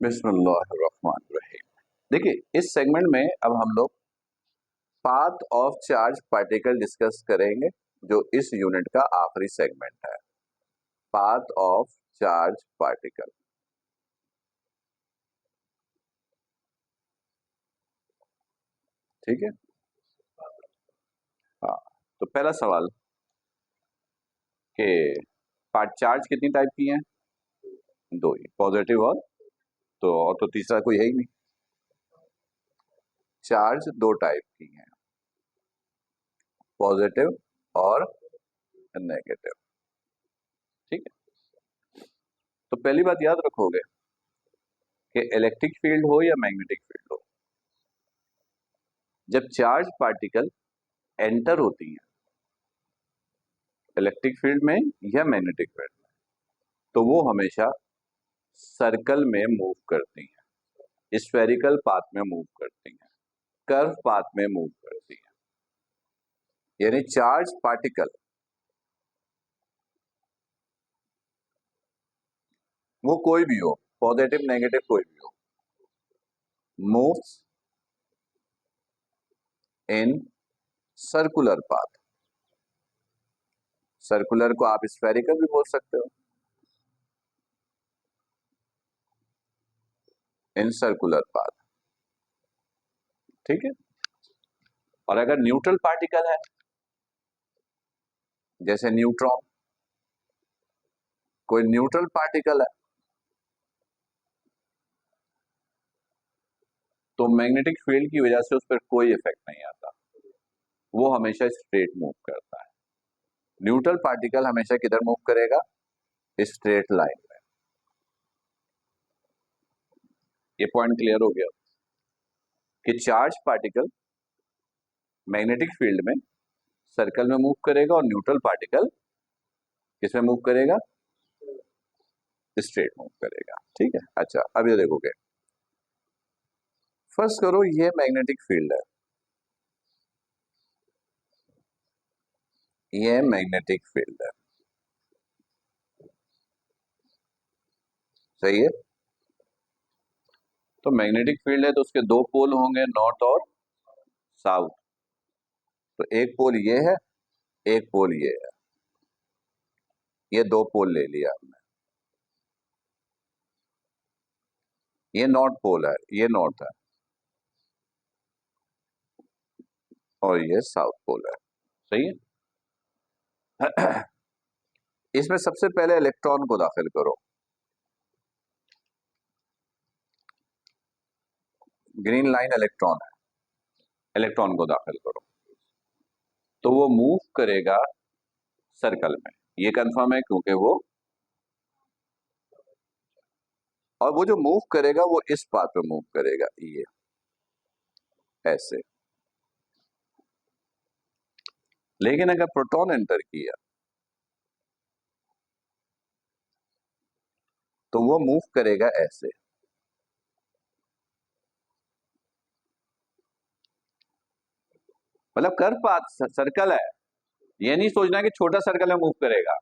बिस्मिल्लाहिर्रहमानिर्रहीम। देखिए, इस सेगमेंट में अब हम लोग path of charge particle discuss करेंगे, जो इस यूनिट का आखिरी सेगमेंट है। Path of charge particle. ठीक है। हाँ, तो पहला सवाल कि पार्ट चार्ज कितनी टाइप की हैं? दो ही, पॉजिटिव और तो तीसरा कोई है ही नहीं। चार्ज दो टाइप की हैं, पॉजिटिव और नेगेटिव। ठीक है। तो पहली बात याद रखोगे कि इलेक्ट्रिक फील्ड हो या मैग्नेटिक फील्ड हो, जब चार्ज पार्टिकल एंटर होती हैं इलेक्ट्रिक फील्ड में या मैग्नेटिक फील्ड में, तो वो हमेशा सर्कल में मूव करती हैं, स्फेरिकल पाथ में मूव करती हैं, कर्व पाथ में मूव करती हैं। यानी चार्ज पार्टिकल वो कोई भी हो, पॉजिटिव नेगेटिव कोई भी हो, moves in circular path. Circular को आप स्फेरिकल भी बोल सकते हो, इन सर्कुलर पाथ। ठीक है। और अगर न्यूट्रल पार्टिकल है, जैसे न्यूट्रॉन, कोई न्यूट्रल पार्टिकल है, तो मैग्नेटिक फील्ड की वजह से उस पर कोई इफेक्ट नहीं आता, वो हमेशा स्ट्रेट मूव करता है। न्यूट्रल पार्टिकल हमेशा किधर मूव करेगा? स्ट्रेट लाइन में। ये पॉइंट क्लियर हो गया कि चार्ज पार्टिकल मैग्नेटिक फील्ड में सर्कल में मूव करेगा और न्यूट्रल पार्टिकल किसमें मूव करेगा? स्ट्रेट मूव करेगा। ठीक है। अच्छा, अब ये देखोगे, फर्स्ट करो ये मैग्नेटिक फील्ड है, ये मैग्नेटिक फील्ड है, सही है। तो मैग्नेटिक फील्ड है तो उसके दो पोल होंगे, नॉर्थ और साउथ। तो एक पोल ये है, एक पोल ये है, ये दो पोल ले लिया हमने। ये नॉर्थ पोल है, ये नॉर्थ है, और ये साउथ पोल है, सही है। इसमें सबसे पहले इलेक्ट्रॉन को दाखिल करो। ग्रीन लाइन इलेक्ट्रॉन है, इलेक्ट्रॉन को दाखिल करो तो वो मूव करेगा सर्कल में, ये कंफर्म है, क्योंकि वो, और वो जो मूव करेगा वो इस पाथ पे मूव करेगा, ये ऐसे। लेकिन अगर प्रोटॉन एंटर किया तो वो मूव करेगा ऐसे। मतलब कर्व पाथ सर्कल है, ये नहीं सोचना कि छोटा सर्कल में मूव करेगा।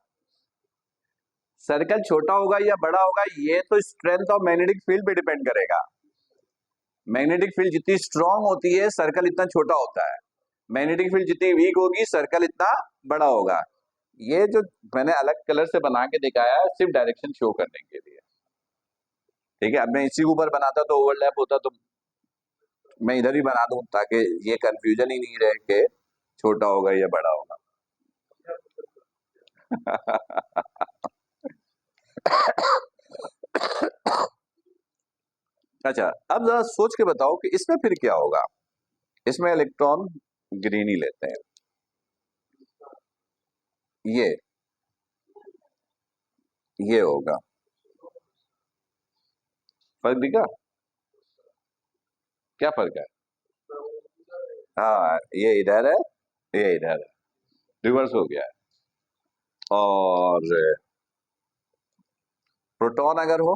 सर्कल छोटा होगा या बड़ा होगा, ये तो स्ट्रेंथ ऑफ मैग्नेटिक फील्ड पे डिपेंड करेगा। मैग्नेटिक फील्ड जितनी स्ट्रांग होती है, सर्कल इतना छोटा होता है। मैग्नेटिक फील्ड जितनी वीक होगी, सर्कल इतना बड़ा होगा। ये जो मैंने अलग कलर से बना के दिखाया है, सिर्फ डायरेक्शन शो करने के लिए। ठीक है। अब मैं इसी ऊपर बनाता तो ओवरलैप होता, तो मैं इधर ही बना दूं ताकि ये कंफ्यूजन ही नहीं रहे कि छोटा होगा या बड़ा होगा। अच्छा, अब जरा सोच के बताओ कि इसमें फिर क्या होगा। इसमें इलेक्ट्रॉन ग्रीन ही लेते हैं, ये होगा। फर्क दिखा? क्या फर्क है? हाँ, ये इधर है, ये इधर है, रिवर्स हो गया है। और प्रोटॉन अगर हो,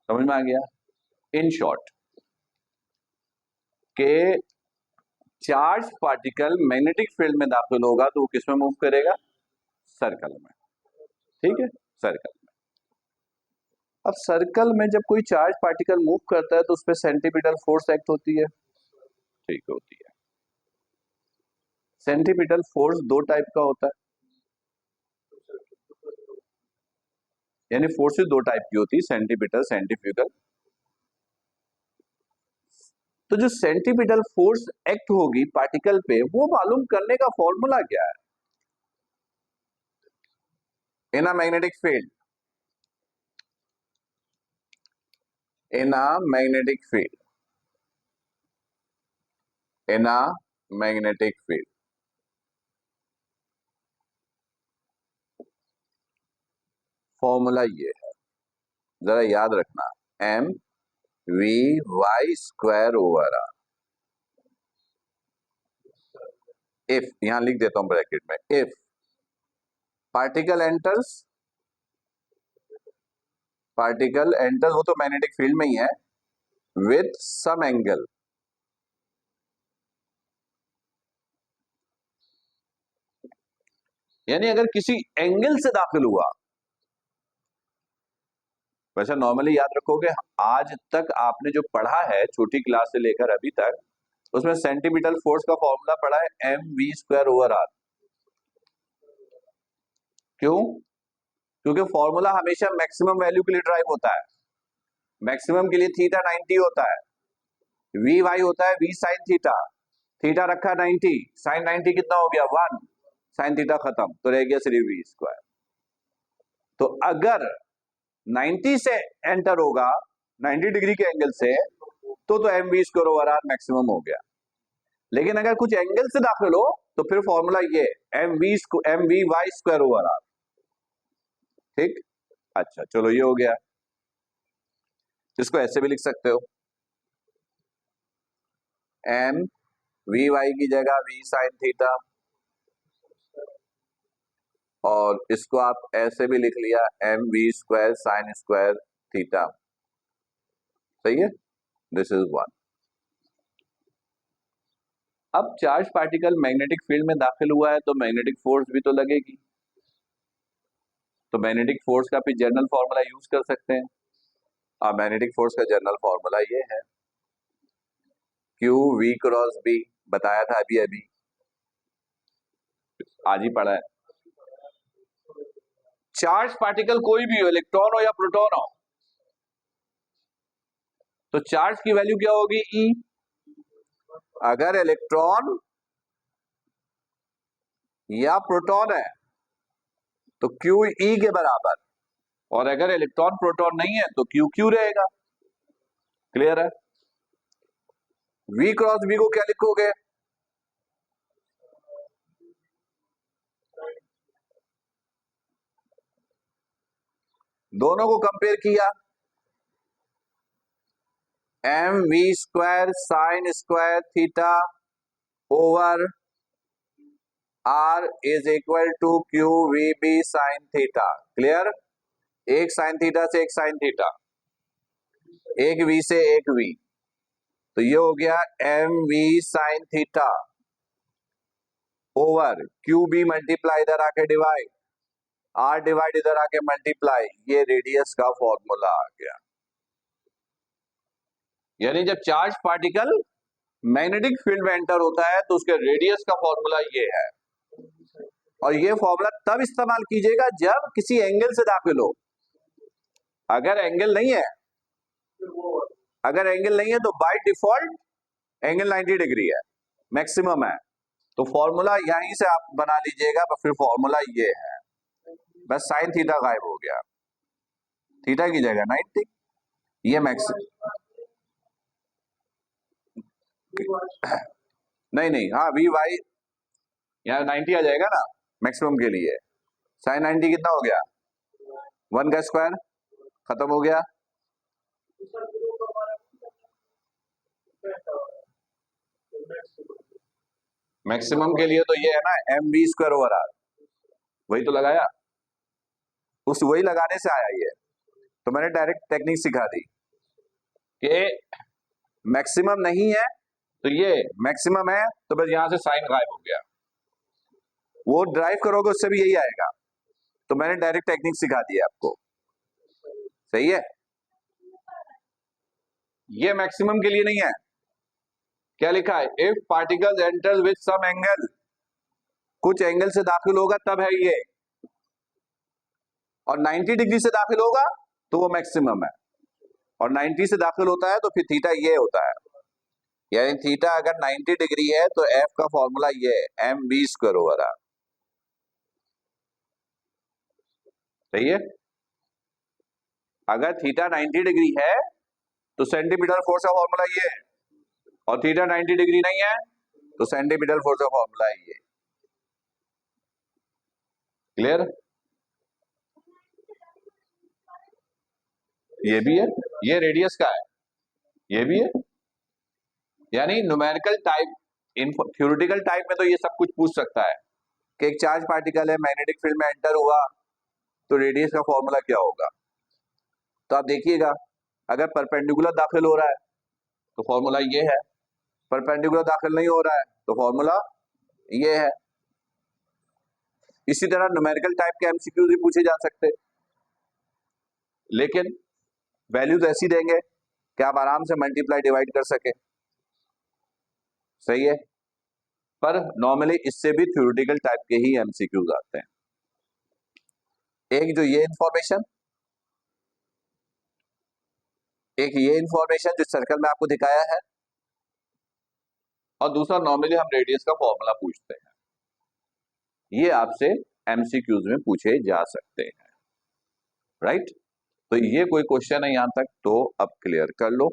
समझ में आ गया? इन शॉर्ट के चार्ज पार्टिकल मैग्नेटिक फील्ड में दाखिल होगा तो वो किस में मूव करेगा? सर्कल में। ठीक है, सर्कल में। अब सर्कल में जब कोई चार्ज पार्टिकल मूव करता है तो उस पर सेंटीपिटल फोर्स एक्ट होती है। ठीक होती है। सेंटीपिटल फोर्स दो टाइप का होता है, यानी फोर्सेस दो टाइप की होती है, सेंटीपिटल, सेंट्रीफ्यूगल। तो जो सेंटीपिटल फोर्स एक्ट होगी पार्टिकल पे, वो मालूम करने का फॉर्मूला क्या है? In a magnetic field, in a magnetic field, in a magnetic field, formula ये है, जरा याद रखना, M V Y square over R. If, यहां लिख देता हूं ब्रैकेट में, if particle enters, particle enters, वो तो मैग्नेटिक फील्ड में ही है, विथ सम एंगल, यानी अगर किसी एंगल से दाखिल हुआ। वैसे नॉर्मली याद रखोगे, आज तक आपने जो पढ़ा है छोटी क्लास से लेकर अभी तक, उसमें सेंटीमीटर फोर्स का फॉर्मूला पढ़ा है M V square over R. क्यों? क्योंकि फॉर्मूला हमेशा मैक्सिमम वैल्यू के लिए ड्राइव होता है। मैक्सिमम के लिए थीटा 90 होता है, वी वाई होता है वी साइन थीटा, थीटा रखा 90, साइन 90 कितना हो गया 1, साइन थीटा खत्म, तो रह गया सिर्फ वी स्क्वायर। तो अगर 90 से एंटर होगा 90 डिग्री के एंगल से, तो M V square over R maximum हो गया। लेकिन अगर कुछ एंगल से दाखिल हो तो फिर फॉर्मूला ये M V Y square over R. ठीक, अच्छा चलो ये हो गया। इसको ऐसे भी लिख सकते हो, एम वी वाई की जगह वी साइन थीटा, और इसको आप ऐसे भी लिख लिया M V square sine square theta. सही है, दिस इज वन। अब चार्ज पार्टिकल मैग्नेटिक फील्ड में दाखिल हुआ है तो मैग्नेटिक फोर्स भी तो लगेगी, तो मैग्नेटिक फोर्स का भी जनरल फॉर्मूला यूज कर सकते हैं। अब मैग्नेटिक फोर्स का जनरल फॉर्मूला ये है, क्यू वी क्रॉस बी, बताया था अभी अभी, आज ही पढ़ा है। चार्ज पार्टिकल कोई भी हो, इलेक्ट्रॉन हो या प्रोटॉन हो, तो चार्ज की वैल्यू क्या होगी? ई। अगर इलेक्ट्रॉन या प्रोटॉन है तो क्यू ई के बराबर, और अगर इलेक्ट्रॉन प्रोटॉन नहीं है तो क्यू क्यू रहेगा। क्लियर है? वी क्रॉस बी को क्या लिखोगे? दोनों को कंपेयर किया, M V square sine square theta over R is equal to Q V B sine theta. Clear? एक साइन थीटा से एक साइन थीटा, एक वी से एक वी, तो ये हो गया M V sine theta over Q B multiply इधर आके डिवाइड, आर डिवाइड इधर आके मल्टीप्लाई, ये रेडियस का फॉर्मूला आ गया। यानी जब चार्ज पार्टिकल मैग्नेटिक फील्ड में एंटर होता है तो उसके रेडियस का फॉर्मूला ये है, और ये फॉर्मूला तब इस्तेमाल कीजिएगा जब किसी एंगल से दाखिल हो। अगर एंगल नहीं है, अगर एंगल नहीं है तो बाय डिफॉल्ट एंगल 90 डिग्री है, मैक्सिमम है, तो फॉर्मूला यहीं से आप बना लीजिएगा। फिर फॉर्मूला ये है, बस साइन थीटा गायब हो गया, थीटा की जगह 90, ये मैक्सिमम। नहीं नहीं, हाँ वी वाई यहाँ 90 आ जाएगा ना मैक्सिमम के लिए। साइन 90 कितना हो गया? 1 का स्क्वायर, खत्म हो गया। मैक्सिमम के लिए तो ये है ना M V square over R, वही तो लगाया, उस वही लगाने से आया ये। तो मैंने डायरेक्ट टेक्निक सिखा दी कि मैक्सिमम नहीं है तो ये मैक्सिमम है, तो बस यहां से साइन गायब हो गया। वो ड्राइव करोगे उससे भी यही आएगा। तो मैंने डायरेक्ट टेक्निक सिखा दी है आपको, सही है। ये मैक्सिमम के लिए नहीं है। क्या लिखा है? If particle enter with some angle, कुछ एंगल से दाखिल होगा तब है ये, और 90 डिग्री से दाखिल होगा तो वो मैक्सिमम है, और 90 से दाखिल होता है तो फिर थीटा ये होता है। यानी थीटा अगर 90 डिग्री है तो एफ का फॉर्मूला ये है, M B square over R. सही है। अगर थीटा 90 डिग्री है तो सेंटीमीटर फोर्स का फॉर्मूला ये है, और थीटा 90 डिग्री नहीं है तो सेंटीमीटर फोर्स का फॉर्मूला ये। क्लियर? ये भी है, ये रेडियस का है, ये भी है। यानी न्यूमेरिकल टाइप, थ्योरेटिकल टाइप में तो ये सब कुछ पूछ सकता है कि एक चार्ज पार्टिकल है, मैग्नेटिक फील्ड में एंटर हुआ तो रेडियस का फॉर्मूला क्या होगा। तो आप देखिएगा, अगर परपेंडिकुलर दाखिल हो रहा है तो फॉर्मूला ये है, परपेंडिकुलर दाखिल नहीं हो रहा है तो फॉर्मूला ये है। इसी तरह न्यूमेरिकल टाइप के एमसीक्यू भी पूछे जा सकते हैं, लेकिन वैल्यूज ऐसी देंगे कि आप आराम से मल्टीप्लाई डिवाइड कर सके। सही है। पर नॉर्मली इससे भी थ्योरेटिकल टाइप के ही एमसीक्यूज आते हैं। एक जो ये इंफॉर्मेशन, एक ये इंफॉर्मेशन जो सर्कल में आपको दिखाया है, और दूसरा नॉर्मली हम रेडियस का फॉर्मूला पूछते हैं। ये आपसे एमसीक्यूज में पूछे जा सकते हैं, राइट। तो ये कोई क्वेश्चन है यहां तक, तो अब क्लियर कर लो।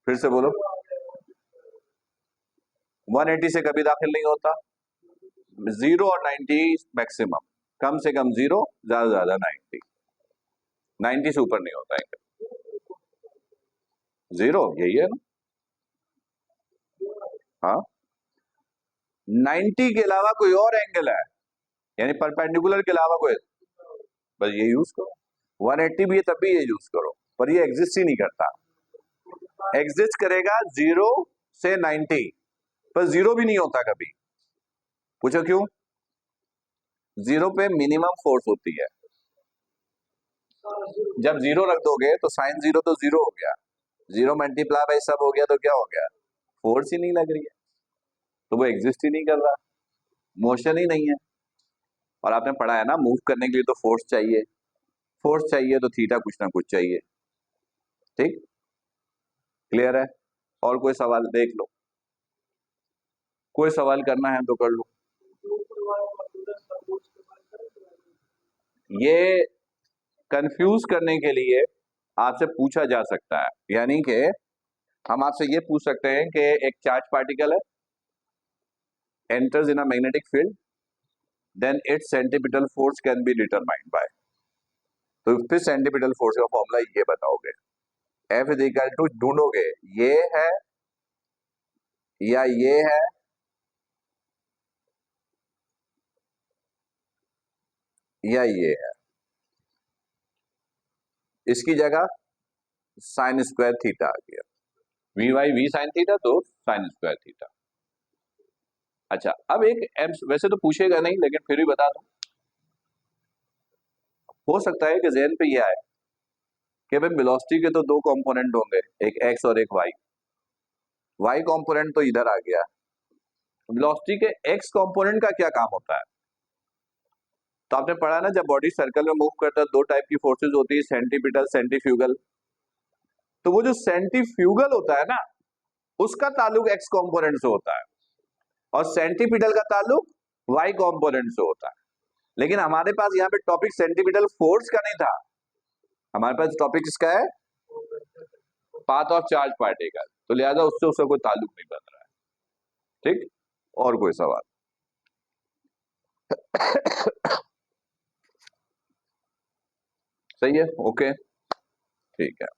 फिर से बोलो। 180 से कभी दाखिल नहीं होता, 0 और 90 मैक्सिमम, कम से कम 0, ज्यादा से ज्यादा 90, 90 से ऊपर नहीं होता है। 0 यही है ना, हाँ। 90 के अलावा कोई और एंगल है, यानी परपेंडिकुलर के अलावा कोई, बस ये यूज करो। 180 भी है तब भी ये यूज करो, पर ये एग्जिस्ट ही नहीं करता। एग्जिस्ट करेगा 0 से 90, पर 0 भी नहीं होता कभी। पूछो क्यों? 0 पे मिनिमम फोर्स होती है। जब 0 रख दोगे तो साइन 0 तो 0 हो गया, 0 मल्टीप्लाई बाई सब हो गया, तो क्या हो गया? फोर्स ही नहीं लग रही है, तो वो एग्जिस्ट ही नहीं कर रहा, मोशन ही नहीं है। और आपने पढ़ा है ना, मूव करने के लिए तो फोर्स चाहिए, फोर्स चाहिए तो थीटा कुछ ना कुछ चाहिए। ठीक, क्लियर है? और कोई सवाल देख लो, कोई सवाल करना है तो कर लो। ये कंफ्यूज करने के लिए आपसे पूछा जा सकता है, यानी कि हम आपसे ये पूछ सकते हैं कि एक चार्ज पार्टिकल है, enters in a magnetic field, then its centripetal force can be determined by, तो फिर सेंटीपिटल फोर्स का फॉर्मूला ये बताओगे, F इज इक्वल टू, ढूंढोगे ये है या ये है या ये है, इसकी जगह साइन स्क्वायर थीटा आ गया, V Y V sine theta, तो साइन स्क्वायर थीटा। अच्छा, अब एक वैसे तो पूछेगा नहीं लेकिन फिर भी बता दो, हो सकता है कि ज़हन पे ये आए कि भाई वेलोसिटी के तो दो कंपोनेंट होंगे, एक एक्स और एक वाई, वाई कंपोनेंट तो इधर आ गया, वेलोसिटी के एक्स कंपोनेंट का क्या काम होता है? तो आपने पढ़ा ना, जब बॉडी सर्कल में मूव करता है दो टाइप की फोर्सेस होती है, सेंटीपिटल, सेंट्रीफ्यूगल। तो वो जो सेंट्रीफ्यूगल होता है ना, उसका ताल्लुक एक्स कंपोनेंट से होता है, और सेंटीपिटल का ताल्लुक वाई कंपोनेंट से होता है। लेकिन हमारे पास यहाँ पे टॉपिक सेंटीपिटल फोर्स का नहीं था, हमारे पास टॉपिक किसका है? पाथ ऑफ चार्ज पार्टिकल, तो लिहाजा उससे उसका कोई ताल्लुक नहीं बन रहा है। ठीक, और कोई सवाल? सही है, ओके, ठीक है।